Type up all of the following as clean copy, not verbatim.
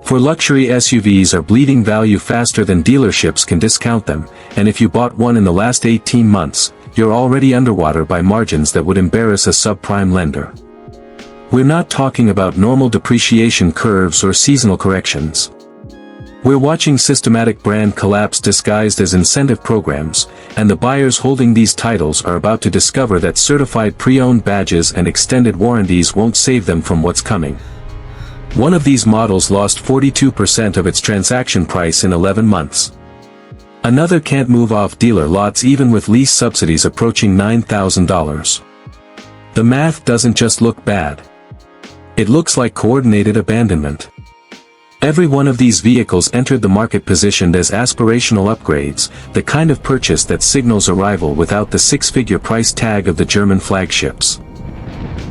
For luxury SUVs are bleeding value faster than dealerships can discount them, and if you bought one in the last 18 months, you're already underwater by margins that would embarrass a subprime lender. We're not talking about normal depreciation curves or seasonal corrections. We're watching systematic brand collapse disguised as incentive programs, and the buyers holding these titles are about to discover that certified pre-owned badges and extended warranties won't save them from what's coming. One of these models lost 42% of its transaction price in 11 months. Another can't move off dealer lots even with lease subsidies approaching $9,000. The math doesn't just look bad. It looks like coordinated abandonment. Every one of these vehicles entered the market positioned as aspirational upgrades, the kind of purchase that signals arrival without the six-figure price tag of the German flagships.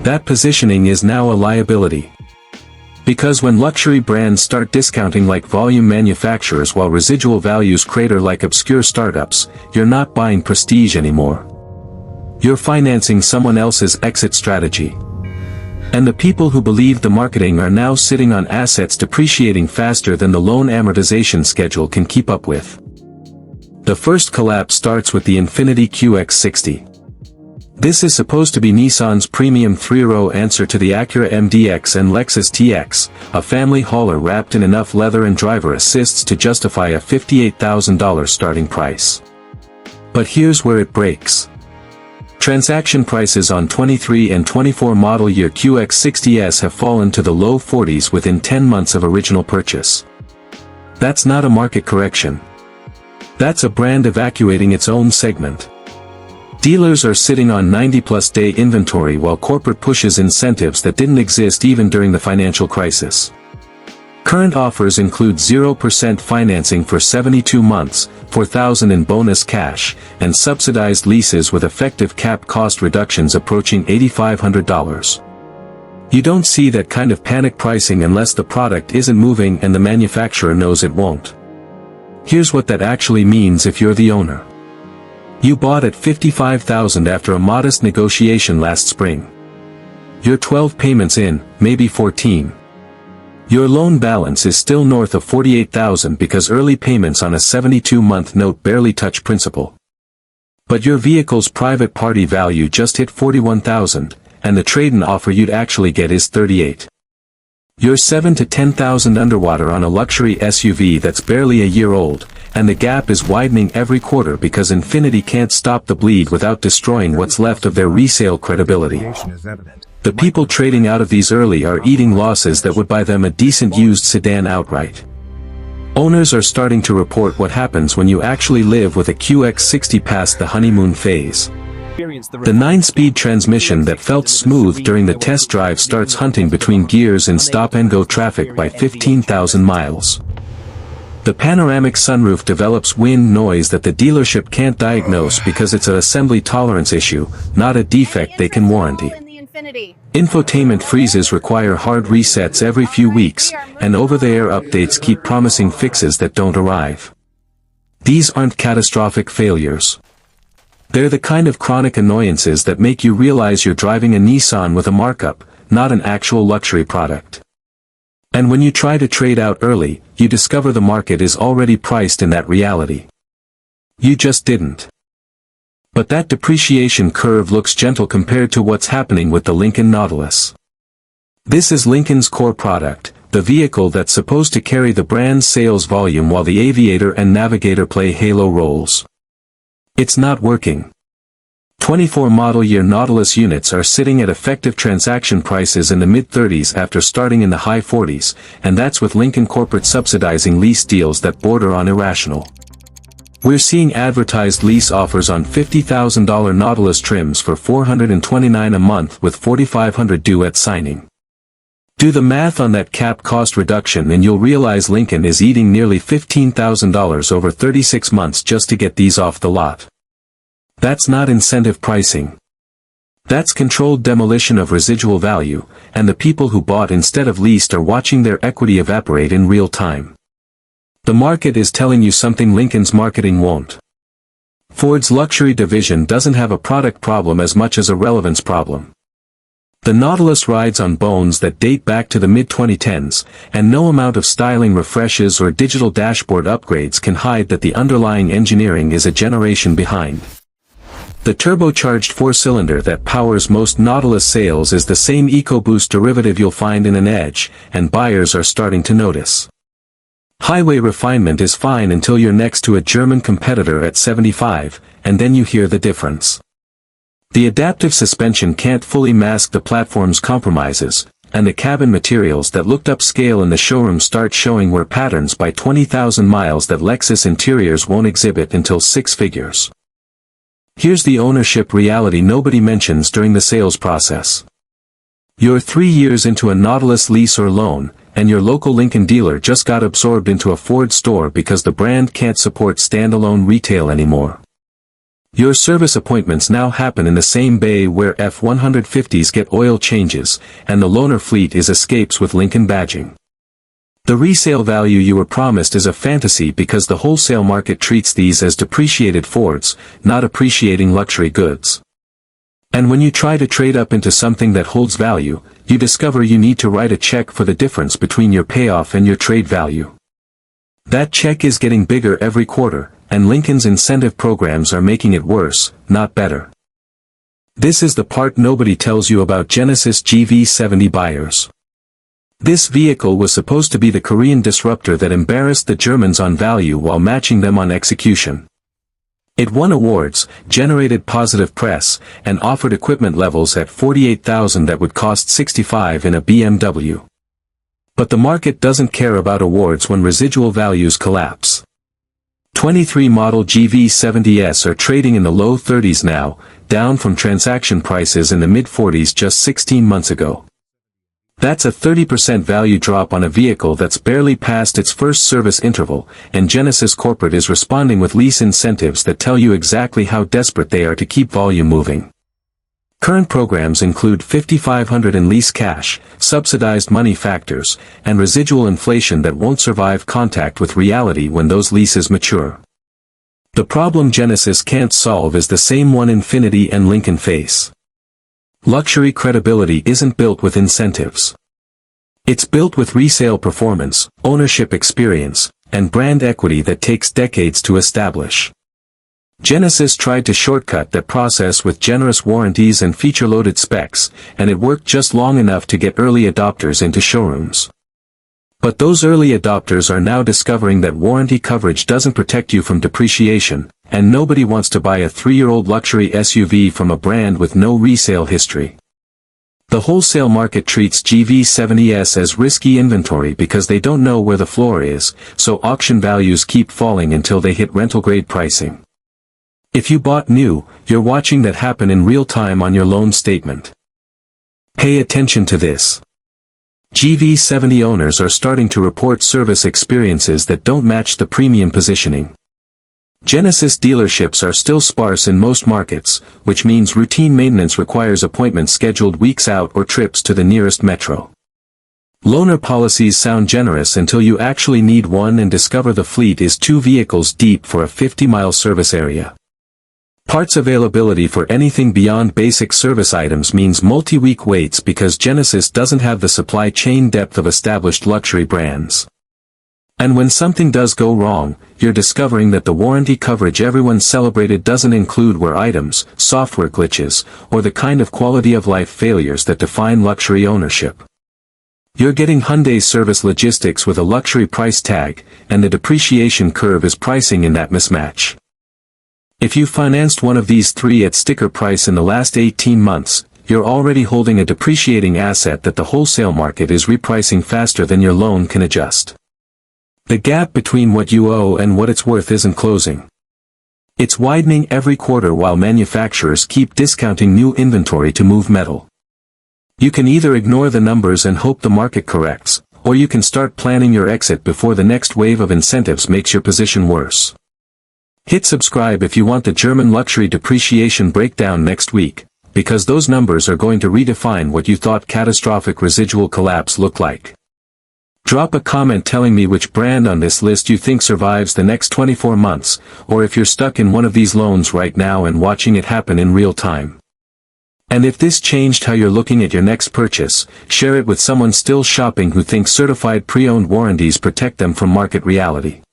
That positioning is now a liability. Because when luxury brands start discounting like volume manufacturers while residual values crater like obscure startups, you're not buying prestige anymore. You're financing someone else's exit strategy. And the people who believe the marketing are now sitting on assets depreciating faster than the loan amortization schedule can keep up with. The first collapse starts with the Infiniti QX60. This is supposed to be Nissan's premium three-row answer to the Acura MDX and Lexus TX, a family hauler wrapped in enough leather and driver assists to justify a $58,000 starting price. But here's where it breaks. Transaction prices on 23 and 24 model year QX60s have fallen to the low 40s within 10 months of original purchase. That's not a market correction. That's a brand evacuating its own segment. Dealers are sitting on 90-plus day inventory while corporate pushes incentives that didn't exist even during the financial crisis. Current offers include 0% financing for 72 months, $4,000 in bonus cash, and subsidized leases with effective cap cost reductions approaching $8,500. You don't see that kind of panic pricing unless the product isn't moving and the manufacturer knows it won't. Here's what that actually means if you're the owner. You bought at $55,000 after a modest negotiation last spring. You're 12 payments in, maybe 14. Your loan balance is still north of $48,000 because early payments on a 72-month note barely touch principal. But your vehicle's private party value just hit $41,000, and the trade-in offer you'd actually get is $38,000. You're $7,000 to $10,000 underwater on a luxury SUV that's barely a year old, and the gap is widening every quarter because Infiniti can't stop the bleed without destroying what's left of their resale credibility. The people trading out of these early are eating losses that would buy them a decent used sedan outright. Owners are starting to report what happens when you actually live with a QX60 past the honeymoon phase. The 9-speed transmission that felt smooth during the test drive starts hunting between gears in stop-and-go traffic by 15,000 miles. The panoramic sunroof develops wind noise that the dealership can't diagnose because it's an assembly tolerance issue, not a defect they can warranty. Infotainment freezes require hard resets every few weeks, and over-the-air updates keep promising fixes that don't arrive. These aren't catastrophic failures. They're the kind of chronic annoyances that make you realize you're driving a Nissan with a markup, not an actual luxury product. And when you try to trade out early, you discover the market is already priced in that reality. You just didn't. But that depreciation curve looks gentle compared to what's happening with the Lincoln Nautilus. This is Lincoln's core product, the vehicle that's supposed to carry the brand's sales volume while the Aviator and Navigator play halo roles. It's not working. 24 model year Nautilus units are sitting at effective transaction prices in the mid-30s after starting in the high 40s, and that's with Lincoln corporate subsidizing lease deals that border on irrational. We're seeing advertised lease offers on $50,000 Nautilus trims for $429 a month with $4,500 due at signing. Do the math on that cap cost reduction and you'll realize Lincoln is eating nearly $15,000 over 36 months just to get these off the lot. That's not incentive pricing. That's controlled demolition of residual value, and the people who bought instead of leased are watching their equity evaporate in real time. The market is telling you something Lincoln's marketing won't. Ford's luxury division doesn't have a product problem as much as a relevance problem. The Nautilus rides on bones that date back to the mid-2010s, and no amount of styling refreshes or digital dashboard upgrades can hide that the underlying engineering is a generation behind. The turbocharged four-cylinder that powers most Nautilus sales is the same EcoBoost derivative you'll find in an Edge, and buyers are starting to notice. Highway refinement is fine until you're next to a German competitor at 75, and then you hear the difference. The adaptive suspension can't fully mask the platform's compromises, and the cabin materials that looked upscale in the showroom start showing wear patterns by 20,000 miles that Lexus interiors won't exhibit until six figures. Here's the ownership reality nobody mentions during the sales process. You're 3 years into a Nautilus lease or loan, and your local Lincoln dealer just got absorbed into a Ford store because the brand can't support standalone retail anymore. Your service appointments now happen in the same bay where F-150s get oil changes, and the loaner fleet is escapes with Lincoln badging. The resale value you were promised is a fantasy because the wholesale market treats these as depreciated Fords, not appreciating luxury goods. And when you try to trade up into something that holds value, you discover you need to write a check for the difference between your payoff and your trade value. That check is getting bigger every quarter, and Lincoln's incentive programs are making it worse, not better. This is the part nobody tells you about Genesis GV70 buyers. This vehicle was supposed to be the Korean disruptor that embarrassed the Germans on value while matching them on execution. It won awards, generated positive press, and offered equipment levels at $48,000 that would cost $65,000 in a BMW. But the market doesn't care about awards when residual values collapse. 23 model GV70s are trading in the low 30s now, down from transaction prices in the mid-40s just 16 months ago. That's a 30% value drop on a vehicle that's barely passed its first service interval, and Genesis Corporate is responding with lease incentives that tell you exactly how desperate they are to keep volume moving. Current programs include $5,500 in lease cash, subsidized money factors, and residual inflation that won't survive contact with reality when those leases mature. The problem Genesis can't solve is the same one Infiniti and Lincoln face. Luxury credibility isn't built with incentives. It's built with resale performance, ownership experience, and brand equity that takes decades to establish. Genesis tried to shortcut that process with generous warranties and feature-loaded specs, and it worked just long enough to get early adopters into showrooms. But those early adopters are now discovering that warranty coverage doesn't protect you from depreciation, and nobody wants to buy a 3-year-old luxury SUV from a brand with no resale history. The wholesale market treats GV70s as risky inventory because they don't know where the floor is, so auction values keep falling until they hit rental-grade pricing. If you bought new, you're watching that happen in real time on your loan statement. Pay attention to this. GV70 owners are starting to report service experiences that don't match the premium positioning. Genesis dealerships are still sparse in most markets, which means routine maintenance requires appointments scheduled weeks out or trips to the nearest metro. Loaner policies sound generous until you actually need one and discover the fleet is 2 vehicles deep for a 50-mile service area. Parts availability for anything beyond basic service items means multi-week waits because Genesis doesn't have the supply chain depth of established luxury brands. And when something does go wrong, you're discovering that the warranty coverage everyone celebrated doesn't include wear items, software glitches, or the kind of quality-of-life failures that define luxury ownership. You're getting Hyundai's service logistics with a luxury price tag, and the depreciation curve is pricing in that mismatch. If you financed one of these 3 at sticker price in the last 18 months, you're already holding a depreciating asset that the wholesale market is repricing faster than your loan can adjust. The gap between what you owe and what it's worth isn't closing. It's widening every quarter while manufacturers keep discounting new inventory to move metal. You can either ignore the numbers and hope the market corrects, or you can start planning your exit before the next wave of incentives makes your position worse. Hit subscribe if you want the German luxury depreciation breakdown next week, because those numbers are going to redefine what you thought catastrophic residual collapse looked like. Drop a comment telling me which brand on this list you think survives the next 24 months, or if you're stuck in one of these loans right now and watching it happen in real time. And if this changed how you're looking at your next purchase, share it with someone still shopping who thinks certified pre-owned warranties protect them from market reality.